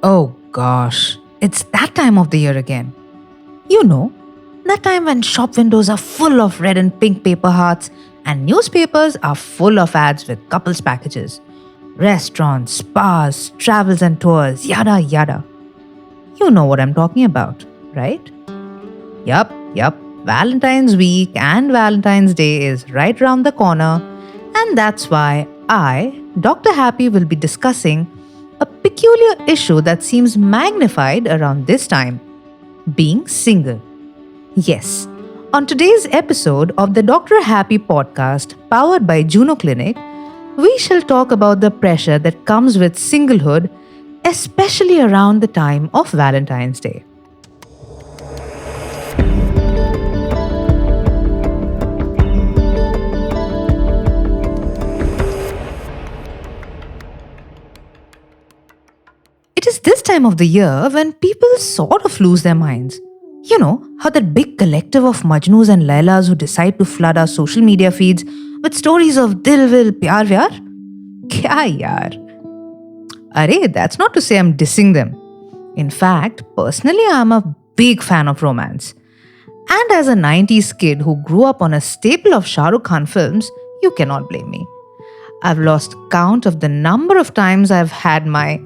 Oh gosh, it's that time of the year again. You know, that time when shop windows are full of red and pink paper hearts and newspapers are full of ads with couples packages, restaurants, spas, travels and tours, yada yada. You know what I'm talking about, right? Yup. Valentine's week and Valentine's Day is right around the corner, and that's why I, Dr. Happy, will be discussing a peculiar issue that seems magnified around this time: being single. Yes, on today's episode of the Dr. Happy podcast, powered by Juno Clinic, we shall talk about the pressure that comes with singlehood, especially around the time of Valentine's Day. It is this time of the year when people sort of lose their minds. You know, how that big collective of Majnus and Lailas who decide to flood our social media feeds with stories of Dil Vil Pyar Vyar? Kya yaar? Arey, that's not to say I'm dissing them. In fact, personally, I'm a big fan of romance. And as a 90s kid who grew up on a staple of Shah Rukh Khan films, you cannot blame me. I've lost count of the number of times I've had my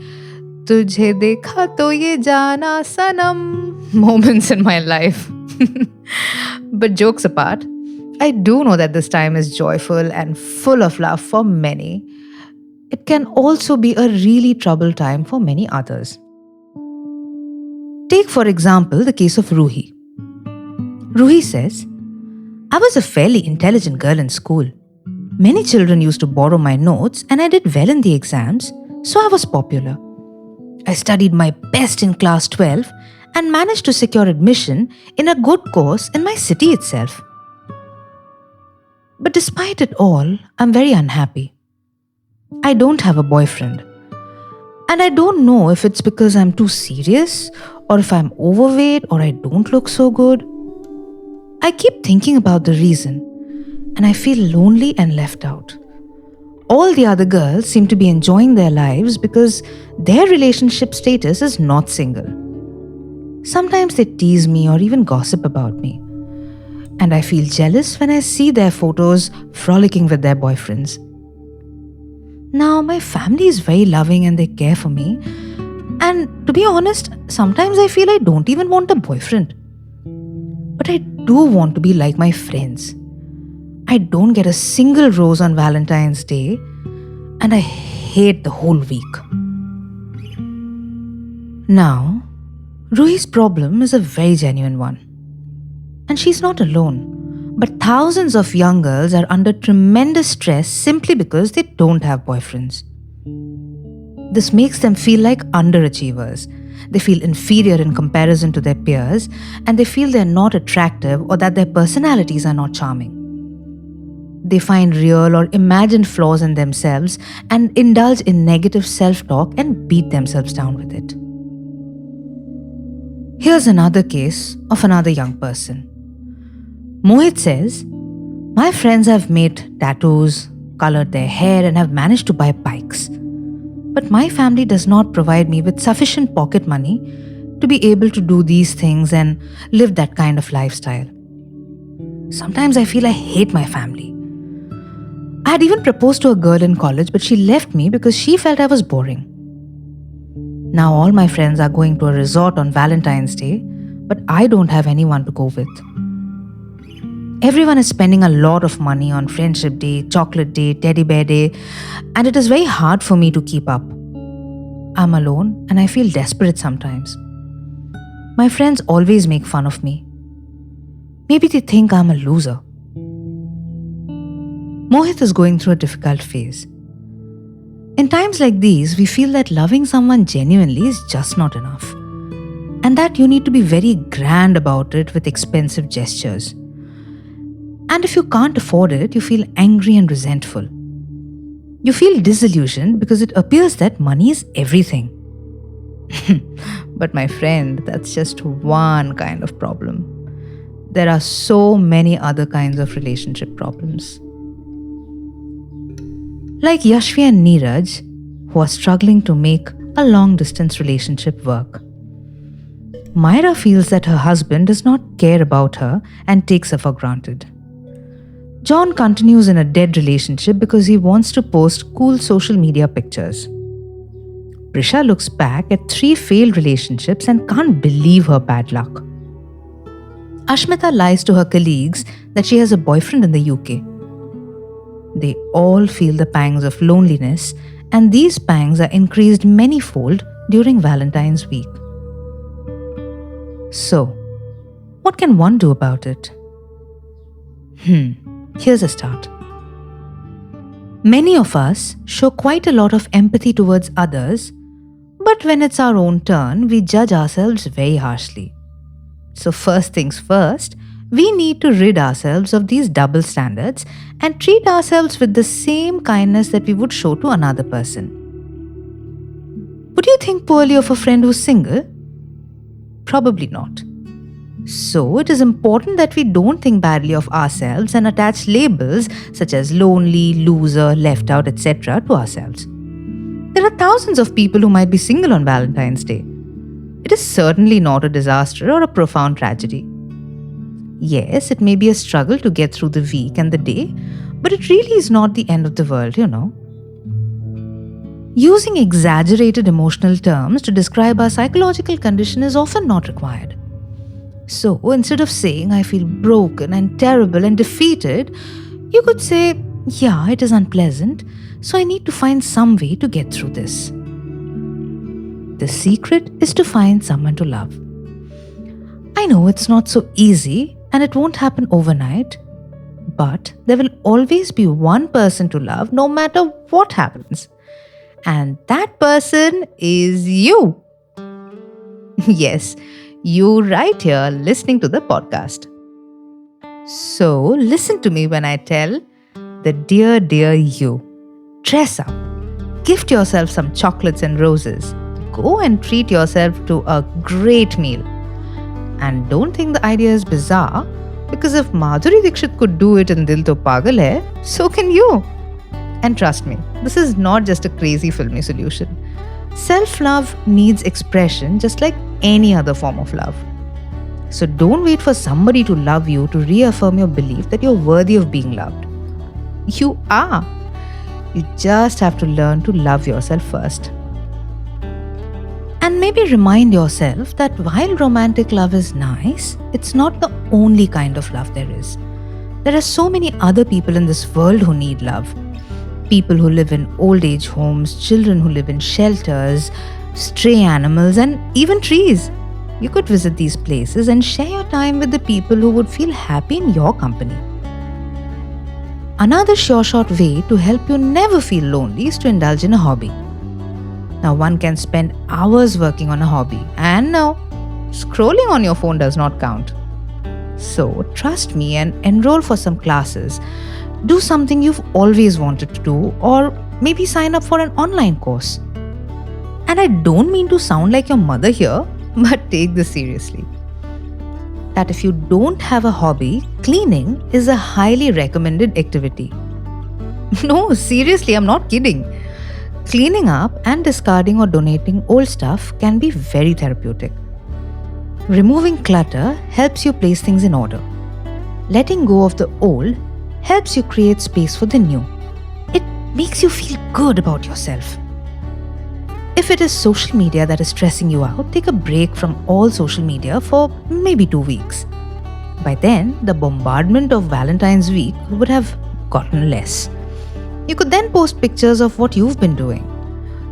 तुझे देखा तो ये जाना सनम moments in my life. But jokes apart, I do know that this time is joyful and full of love for many. It can also be a really troubled time for many others. Take, for example, the case of Ruhi. Ruhi says, I was a fairly intelligent girl in school. Many children used to borrow my notes and I did well in the exams, so I was popular. I studied my best in class 12 and managed to secure admission in a good course in my city itself. But despite it all, I'm very unhappy. I don't have a boyfriend. And I don't know if it's because I'm too serious or if I'm overweight or I don't look so good. I keep thinking about the reason and I feel lonely and left out. All the other girls seem to be enjoying their lives because their relationship status is not single. Sometimes they tease me or even gossip about me. And I feel jealous when I see their photos frolicking with their boyfriends. Now, my family is very loving and they care for me. And to be honest, sometimes I feel I don't even want a boyfriend. But I do want to be like my friends. I don't get a single rose on Valentine's Day, and I hate the whole week. Now, Ruhi's problem is a very genuine one. And she's not alone, but thousands of young girls are under tremendous stress simply because they don't have boyfriends. This makes them feel like underachievers. They feel inferior in comparison to their peers, and they feel they're not attractive or that their personalities are not charming. They find real or imagined flaws in themselves and indulge in negative self-talk and beat themselves down with it. Here's another case of another young person. Mohit says, my friends have made tattoos, colored their hair and have managed to buy bikes. But my family does not provide me with sufficient pocket money to be able to do these things and live that kind of lifestyle. Sometimes I feel I hate my family. I had even proposed to a girl in college, but she left me because she felt I was boring. Now all my friends are going to a resort on Valentine's Day, but I don't have anyone to go with. Everyone is spending a lot of money on Friendship Day, Chocolate Day, Teddy Bear Day, and it is very hard for me to keep up. I'm alone and I feel desperate sometimes. My friends always make fun of me. Maybe they think I'm a loser. Mohit is going through a difficult phase. In times like these, we feel that loving someone genuinely is just not enough, and that you need to be very grand about it with expensive gestures. And if you can't afford it, you feel angry and resentful. You feel disillusioned because it appears that money is everything. But my friend, that's just one kind of problem. There are so many other kinds of relationship problems. Like Yashvi and Neeraj, who are struggling to make a long distance relationship work. Myra feels that her husband does not care about her and takes her for granted. John continues in a dead relationship because he wants to post cool social media pictures. Prisha looks back at 3 failed relationships and can't believe her bad luck. Ashmita lies to her colleagues that she has a boyfriend in the UK. They all feel the pangs of loneliness, and these pangs are increased manyfold during Valentine's week. So, what can one do about it? Here's a start. Many of us show quite a lot of empathy towards others, but when it's our own turn, we judge ourselves very harshly. So, first things first, we need to rid ourselves of these double standards and treat ourselves with the same kindness that we would show to another person. Would you think poorly of a friend who's single? Probably not. So, it is important that we don't think badly of ourselves and attach labels such as lonely, loser, left out, etc. to ourselves. There are thousands of people who might be single on Valentine's Day. It is certainly not a disaster or a profound tragedy. Yes, it may be a struggle to get through the week and the day, but it really is not the end of the world, Using exaggerated emotional terms to describe our psychological condition is often not required. So, instead of saying, I feel broken and terrible and defeated, you could say, yeah, it is unpleasant, so I need to find some way to get through this. The secret is to find someone to love. I know it's not so easy and it won't happen overnight, but there will always be one person to love no matter what happens. And that person is you. Yes, you right here listening to the podcast. So listen to me when I tell the dear you. Dress up. Gift yourself some chocolates and roses. Go and treat yourself to a great meal. And don't think the idea is bizarre, because if Madhuri Dixit could do it in Dil To Pagal Hai, so can you. And trust me, this is not just a crazy filmy solution. Self-love needs expression just like any other form of love. So don't wait for somebody to love you to reaffirm your belief that you're worthy of being loved. You are. You just have to learn to love yourself first. And maybe remind yourself that while romantic love is nice, it's not the only kind of love there is. There are so many other people in this world who need love. People who live in old age homes, children who live in shelters, stray animals, and even trees. You could visit these places and share your time with the people who would feel happy in your company. Another sure shot way to help you never feel lonely is to indulge in a hobby. Now, one can spend hours working on a hobby, and no, scrolling on your phone does not count. So, trust me and enroll for some classes. Do something you've always wanted to do, or maybe sign up for an online course. And I don't mean to sound like your mother here, but take this seriously. That if you don't have a hobby, cleaning is a highly recommended activity. No, seriously, I'm not kidding. Cleaning up and discarding or donating old stuff can be very therapeutic. Removing clutter helps you place things in order. Letting go of the old helps you create space for the new. It makes you feel good about yourself. If it is social media that is stressing you out, take a break from all social media for maybe 2 weeks. By then, the bombardment of Valentine's week would have gotten less. You could then post pictures of what you've been doing.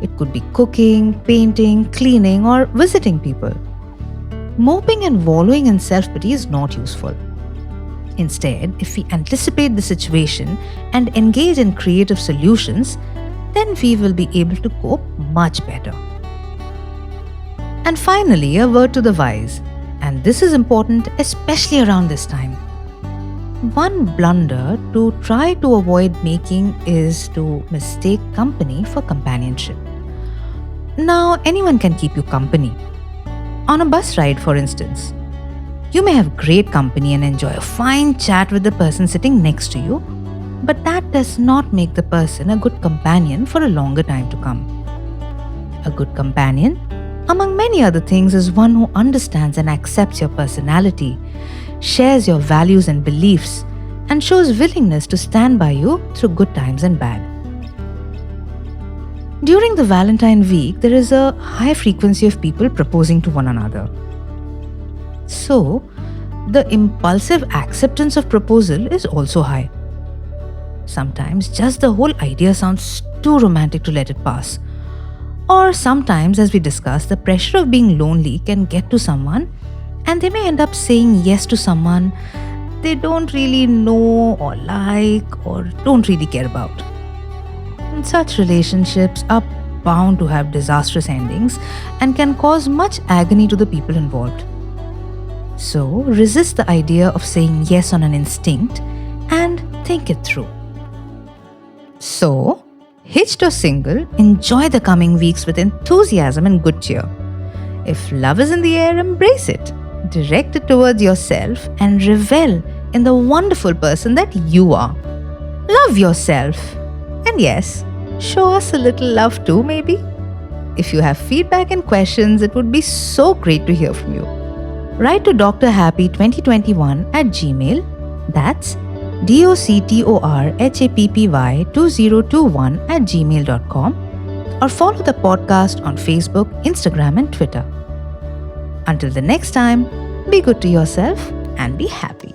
It could be cooking, painting, cleaning, or visiting people. Moping and wallowing in self-pity is not useful. Instead, if we anticipate the situation and engage in creative solutions, then we will be able to cope much better. And finally, a word to the wise, and this is important especially around this time. One blunder to try to avoid making is to mistake company for companionship. Now, anyone can keep you company. On a bus ride, for instance, you may have great company and enjoy a fine chat with the person sitting next to you, but that does not make the person a good companion for a longer time to come. A good companion, among many other things, is one who understands and accepts your personality, shares your values and beliefs, and shows willingness to stand by you through good times and bad. During the Valentine week, there is a high frequency of people proposing to one another. So, the impulsive acceptance of proposal is also high. Sometimes just the whole idea sounds too romantic to let it pass. Or sometimes, as we discussed, the pressure of being lonely can get to someone and they may end up saying yes to someone they don't really know or like or don't really care about. And such relationships are bound to have disastrous endings and can cause much agony to the people involved. So, resist the idea of saying yes on an instinct and think it through. So, hitched or single, enjoy the coming weeks with enthusiasm and good cheer. If love is in the air, embrace it. Direct it towards yourself and revel in the wonderful person that you are. Love yourself. And yes, show us a little love too, maybe. If you have feedback and questions, it would be so great to hear from you. Write to drhappy2021@gmail. That's doctorhappy2021@gmail.com, or follow the podcast on Facebook, Instagram, and Twitter. Until the next time, be good to yourself and be happy.